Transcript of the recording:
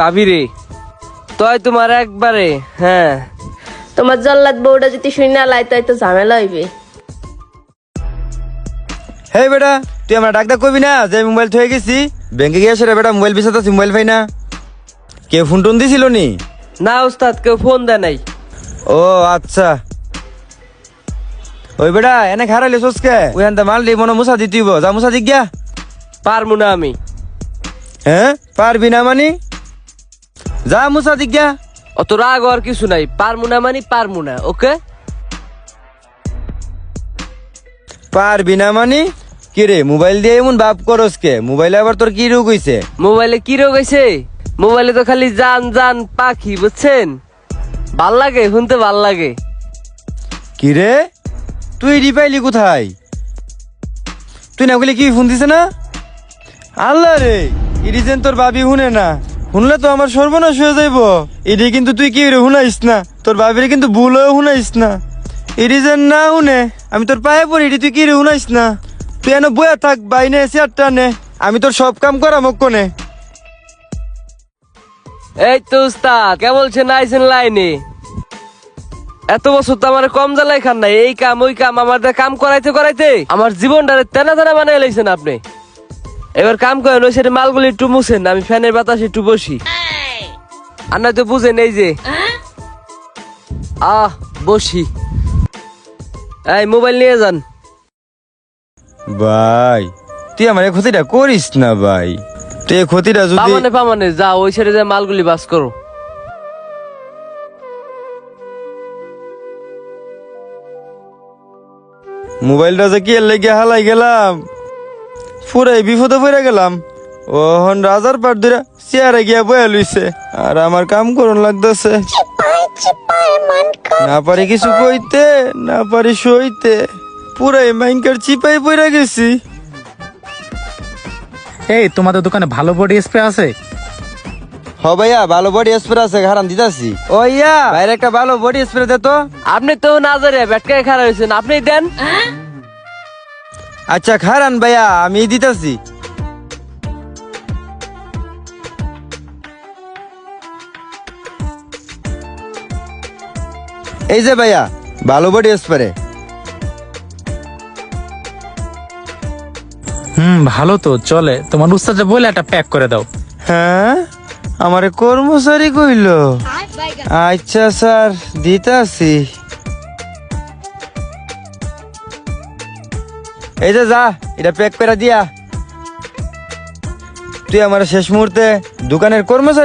ভাবি রে তয় তোমার একবারে হ্যাঁ তোমার জল্লাদ বউটা যদি শুনে না লাই তাই তো ঝামেলা হইবে। হে বেটা তুই আমার ডাক কবি না যে মোবাইল থয়ে গেছি ব্যাংকে গিয়ে রে বেটা মোবাইল বিছাতে মোবাইল পাই না কে ফোন টোন দিছিল নি? না উস্তাদ কেউ ফোন দেয় নাই। ও আচ্ছা ওই বেটা এনে খারাইলে সোসকে ওইখান মাল দিয়ে মনে মুসা দিতেইব যা মুসা দিক গিয়া। পারমু না আমি। হ্যাঁ পারবি না মানি যা মুসা দিক গিয়া। অত রাগ আর কিছু নাই, পারমু না মানে পারমু না। ওকে পারবি না মানি কি রে মোবাইল দিয়ে এমন বাপ করস কে? মোবাইলে আবার তোর কি রোগ হইছে? মোবাইলে কি রোগ হয়েছে? মোবাইলে তো খালি জান জান পাখি বুঝছেন, ভাল লাগে শুনতে, ভাল লাগে। কি রে তুই পাইলি কোথায়? তুই না বলে কি ফোন দিছে না? আল্লাহ রে ইডিজেন তোর ভাবি শুনে না, শুনলে তো আমার সর্বনাশ হয়ে যাইব। ইডি কিন্তু তুই কি রে শুনাইস না, তোর ভাবিরে কিন্তু ভুল হয়ে শুনাইস না। ইডিজেন না শুনে আমি তোর পায়ে পড়ি, ইডি তুই কি রে শুনাইস না। তুই এনে বয়া থাক বাইনে চেয়ারটা নে, আমি তোর সব কাম করা মক্কনে। এই তো উস্তাদ কে বলছেন আইছেন লাইনে। এত বছর তো আমার কম জ্বালাই খান নাই, এই কাম ওই কাম আমার কাম করাইতে করাইতে আমার জীবনটারে তেনা তেনা বানিয়ে লাইছেন আপনি। এবার কাম করেন ওই সেটা মালগুলি একটু মুছেন, আমি ফ্যানের বাতাসে একটু বসি। আর নয়তো বুঝেন এই যে বসি। এই মোবাইল নিয়ে যান। ভাই তুই আমার এই ক্ষতিটা করিস না ভাই, তুই এই ক্ষতিটা যদি পামানে পামানে যা ওই সাইডে যে মালগুলি বাস করো। মোবাইলটা যে কি এর লেগে হালাই গেলাম, পুরাই বিপদে পড়ে গেলাম। ওহন রাজার পাট ধরে চেয়ারে গিয়া বয়া লইছে, আর আমার কাম করুন লাগতেছে। না পারি কিছু কইতে, না পারি সইতে, পুরাই মাইনকার চিপাই পড়ে গেছি। এই তোমাদের দোকানে ভালো বডি স্প্রে আছে? হ ভাইয়া ভালো বডি স্প্রে আছে, হারান দিতাছি। ও ইয়া বাইরে একটা ভালো বডি স্প্রে দে তো। আপনি তো না জারে ব্যাটকায় খারাপ হয়েছেন, আপনি দেন। আচ্ছা খারান ভাইয়া আমি দিতাছি। এই যে ভাইয়া ভালো বডি স্প্রে। ভালো তো চলে, তোমার উস্তাদ বলে একটা প্যাক করে দাও। হ্যাঁ আমারে কর্মচারী কইল। আচ্ছা স্যার দিতাছি। এই যে যা এটা প্যাক করে দিয়া। তুই আমার শেষ মুহূর্তে দোকানের কর্মচারী